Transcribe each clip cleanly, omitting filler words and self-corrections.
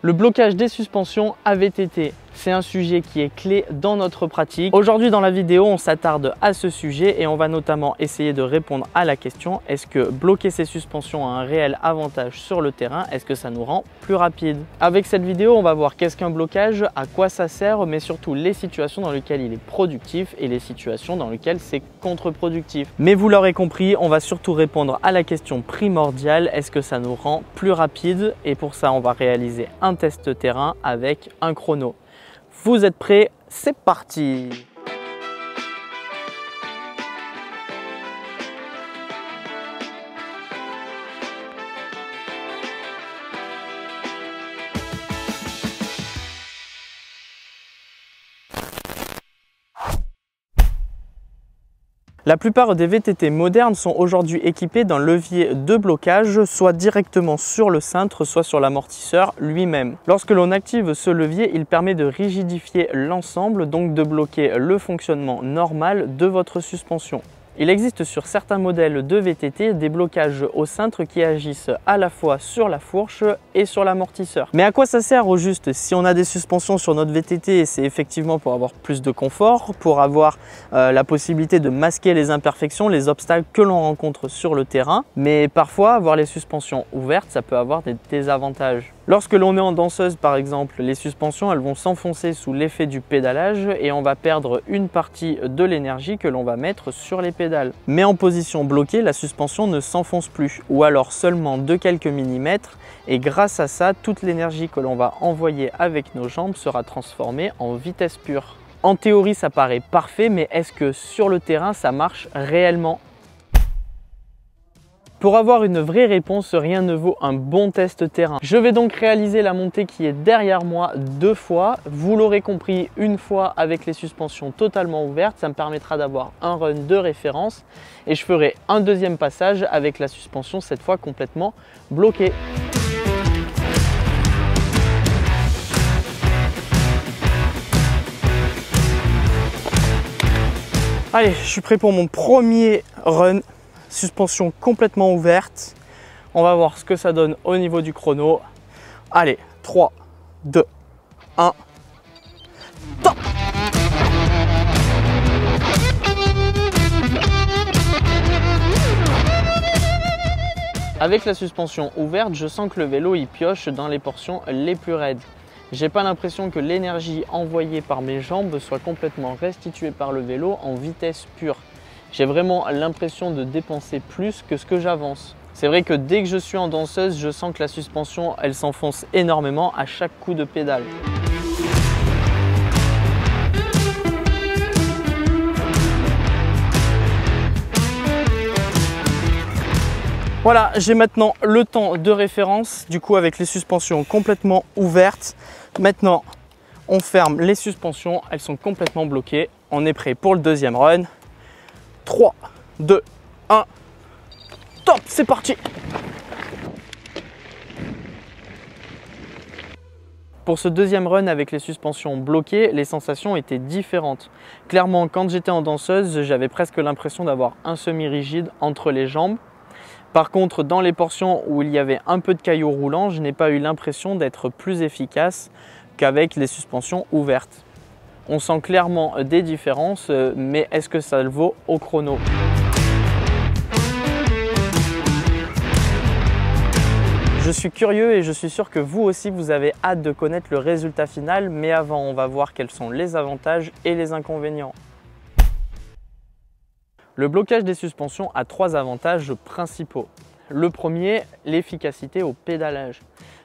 Le blocage des suspensions à VTT, c'est un sujet qui est clé dans notre pratique. Aujourd'hui dans la vidéo, on s'attarde à ce sujet et on va notamment essayer de répondre à la question: est-ce que bloquer ses suspensions a un réel avantage sur le terrain? Est-ce que ça nous rend plus rapide? Avec cette vidéo, on va voir qu'est-ce qu'un blocage, à quoi ça sert, mais surtout les situations dans lesquelles il est productif et les situations dans lesquelles c'est contre-productif. Mais vous l'aurez compris, on va surtout répondre à la question primordiale: est-ce que ça nous rend plus rapide? Et pour ça, on va réaliser un test terrain avec un chrono. Vous êtes prêts? C'est parti! La plupart des VTT modernes sont aujourd'hui équipés d'un levier de blocage, soit directement sur le cintre, soit sur l'amortisseur lui-même. Lorsque l'on active ce levier, il permet de rigidifier l'ensemble, donc de bloquer le fonctionnement normal de votre suspension. Il existe sur certains modèles de VTT des blocages au cintre qui agissent à la fois sur la fourche et sur l'amortisseur. Mais à quoi ça sert au juste? Si on a des suspensions sur notre VTT, c'est effectivement pour avoir plus de confort, pour avoir la possibilité de masquer les imperfections, les obstacles que l'on rencontre sur le terrain. Mais parfois, avoir les suspensions ouvertes, ça peut avoir des désavantages. Lorsque l'on est en danseuse par exemple, les suspensions elles vont s'enfoncer sous l'effet du pédalage et on va perdre une partie de l'énergie que l'on va mettre sur les pédales. Mais en position bloquée, la suspension ne s'enfonce plus, ou alors seulement de quelques millimètres, et grâce à ça, toute l'énergie que l'on va envoyer avec nos jambes sera transformée en vitesse pure. En théorie ça paraît parfait, mais est-ce que sur le terrain ça marche réellement? Pour avoir une vraie réponse, rien ne vaut un bon test terrain. Je vais donc réaliser la montée qui est derrière moi 2 fois. Vous l'aurez compris, une fois avec les suspensions totalement ouvertes, ça me permettra d'avoir un run de référence. Et je ferai un deuxième passage avec la suspension cette fois complètement bloquée. Allez, je suis prêt pour mon premier run. Suspension complètement ouverte. On va voir ce que ça donne au niveau du chrono. Allez, 3, 2, 1, top! Avec la suspension ouverte, je sens que le vélo il pioche dans les portions les plus raides. J'ai pas l'impression que l'énergie envoyée par mes jambes soit complètement restituée par le vélo en vitesse pure. J'ai vraiment l'impression de dépenser plus que ce que j'avance. C'est vrai que dès que je suis en danseuse, je sens que la suspension, elle s'enfonce énormément à chaque coup de pédale. Voilà, j'ai maintenant le temps de référence, du coup avec les suspensions complètement ouvertes. Maintenant, on ferme les suspensions, elles sont complètement bloquées. On est prêt pour le deuxième run. 3, 2, 1, top, c'est parti! Pour ce deuxième run avec les suspensions bloquées, les sensations étaient différentes. Clairement, quand j'étais en danseuse, j'avais presque l'impression d'avoir un semi-rigide entre les jambes. Par contre, dans les portions où il y avait un peu de cailloux roulants, je n'ai pas eu l'impression d'être plus efficace qu'avec les suspensions ouvertes. On sent clairement des différences, mais est-ce que ça le vaut au chrono? Je suis curieux et je suis sûr que vous aussi vous avez hâte de connaître le résultat final, mais avant on va voir quels sont les avantages et les inconvénients. Le blocage des suspensions a 3 avantages principaux. Le premier, l'efficacité au pédalage.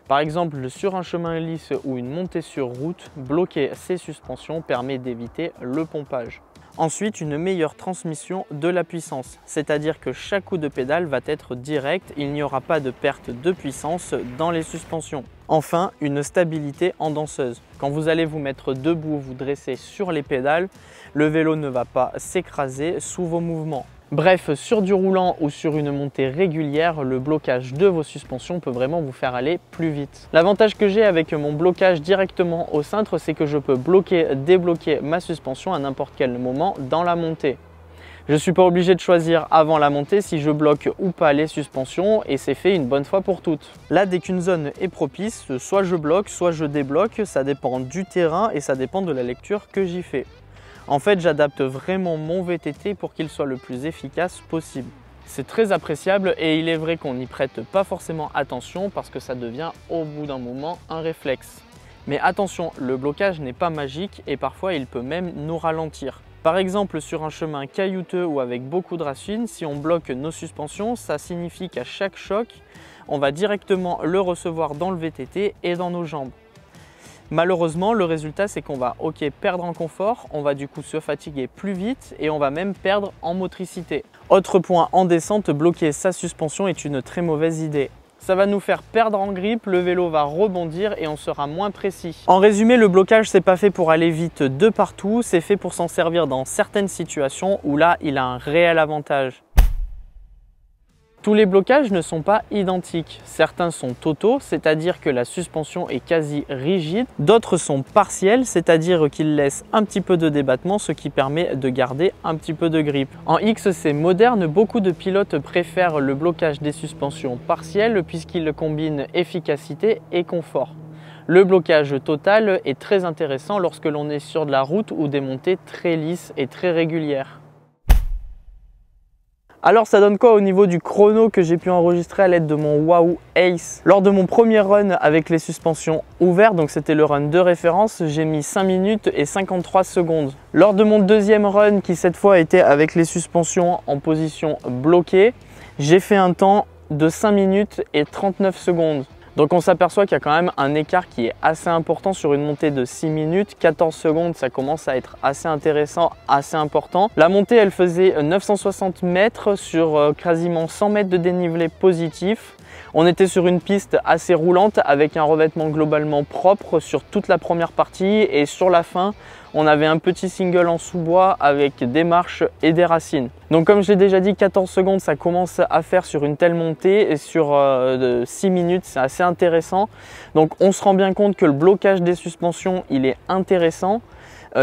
Par exemple, sur un chemin lisse ou une montée sur route, bloquer ces suspensions permet d'éviter le pompage. Ensuite, une meilleure transmission de la puissance, c'est-à-dire que chaque coup de pédale va être direct, il n'y aura pas de perte de puissance dans les suspensions. Enfin, une stabilité en danseuse. Quand vous allez vous mettre debout, vous dresser sur les pédales, le vélo ne va pas s'écraser sous vos mouvements. Bref, sur du roulant ou sur une montée régulière, le blocage de vos suspensions peut vraiment vous faire aller plus vite. L'avantage que j'ai avec mon blocage directement au cintre, c'est que je peux bloquer, débloquer ma suspension à n'importe quel moment dans la montée. Je ne suis pas obligé de choisir avant la montée si je bloque ou pas les suspensions et c'est fait une bonne fois pour toutes. Là, dès qu'une zone est propice, soit je bloque, soit je débloque, ça dépend du terrain et ça dépend de la lecture que j'y fais. En fait, j'adapte vraiment mon VTT pour qu'il soit le plus efficace possible. C'est très appréciable et il est vrai qu'on n'y prête pas forcément attention parce que ça devient au bout d'un moment un réflexe. Mais attention, le blocage n'est pas magique et parfois il peut même nous ralentir. Par exemple, sur un chemin caillouteux ou avec beaucoup de racines, si on bloque nos suspensions, ça signifie qu'à chaque choc, on va directement le recevoir dans le VTT et dans nos jambes. Malheureusement, le résultat, c'est qu'on va perdre en confort, on va du coup se fatiguer plus vite et on va même perdre en motricité. Autre point en descente, bloquer sa suspension est une très mauvaise idée. Ça va nous faire perdre en grip, le vélo va rebondir et on sera moins précis. En résumé, le blocage, c'est pas fait pour aller vite de partout, c'est fait pour s'en servir dans certaines situations où là, il a un réel avantage. Tous les blocages ne sont pas identiques. Certains sont totaux, c'est-à-dire que la suspension est quasi rigide. D'autres sont partiels, c'est-à-dire qu'ils laissent un petit peu de débattement, ce qui permet de garder un petit peu de grip. En XC moderne, beaucoup de pilotes préfèrent le blocage des suspensions partielles puisqu'ils combinent efficacité et confort. Le blocage total est très intéressant lorsque l'on est sur de la route ou des montées très lisses et très régulières. Alors ça donne quoi au niveau du chrono que j'ai pu enregistrer à l'aide de mon Wahoo Ace? Lors de mon premier run avec les suspensions ouvertes, donc c'était le run de référence, j'ai mis 5 minutes et 53 secondes. Lors de mon deuxième run qui cette fois était avec les suspensions en position bloquée, j'ai fait un temps de 5 minutes et 39 secondes. Donc on s'aperçoit qu'il y a quand même un écart qui est assez important sur une montée de 6 minutes, 14 secondes, ça commence à être assez intéressant, assez important. La montée, elle faisait 960 mètres sur quasiment 100 mètres de dénivelé positif. On était sur une piste assez roulante avec un revêtement globalement propre sur toute la première partie et sur la fin, on avait un petit single en sous-bois avec des marches et des racines. Donc comme je l'ai déjà dit, 14 secondes ça commence à faire sur une telle montée et sur 6 minutes c'est assez intéressant. Donc on se rend bien compte que le blocage des suspensions il est intéressant,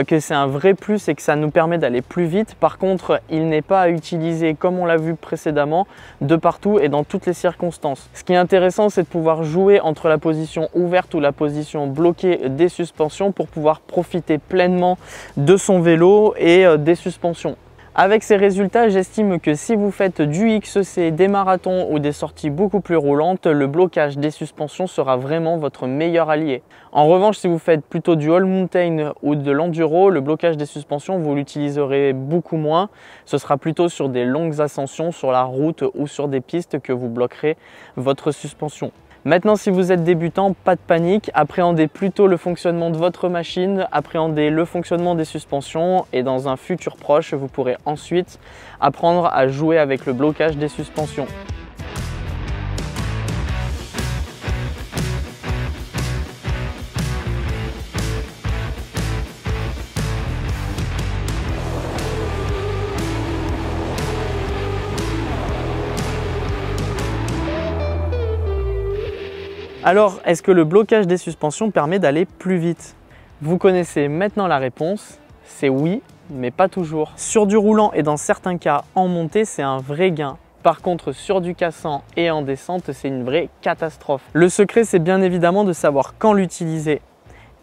que c'est un vrai plus et que ça nous permet d'aller plus vite. Par contre, il n'est pas à utiliser comme on l'a vu précédemment de partout et dans toutes les circonstances. Ce qui est intéressant, c'est de pouvoir jouer entre la position ouverte ou la position bloquée des suspensions pour pouvoir profiter pleinement de son vélo et des suspensions. Avec ces résultats, j'estime que si vous faites du XC, des marathons ou des sorties beaucoup plus roulantes, le blocage des suspensions sera vraiment votre meilleur allié. En revanche, si vous faites plutôt du all mountain ou de l'enduro, le blocage des suspensions, vous l'utiliserez beaucoup moins. Ce sera plutôt sur des longues ascensions, sur la route ou sur des pistes que vous bloquerez votre suspension. Maintenant, si vous êtes débutant, pas de panique, appréhendez plutôt le fonctionnement de votre machine, appréhendez le fonctionnement des suspensions et dans un futur proche, vous pourrez ensuite apprendre à jouer avec le blocage des suspensions. Alors, est-ce que le blocage des suspensions permet d'aller plus vite? Vous connaissez maintenant la réponse, c'est oui, mais pas toujours. Sur du roulant et dans certains cas en montée, c'est un vrai gain. Par contre, sur du cassant et en descente, c'est une vraie catastrophe. Le secret, c'est bien évidemment de savoir quand l'utiliser.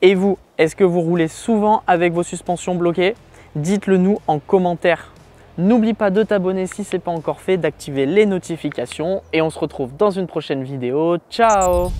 Et vous, est-ce que vous roulez souvent avec vos suspensions bloquées? Dites-le nous en commentaire. N'oublie pas de t'abonner si ce n'est pas encore fait, d'activer les notifications et on se retrouve dans une prochaine vidéo. Ciao!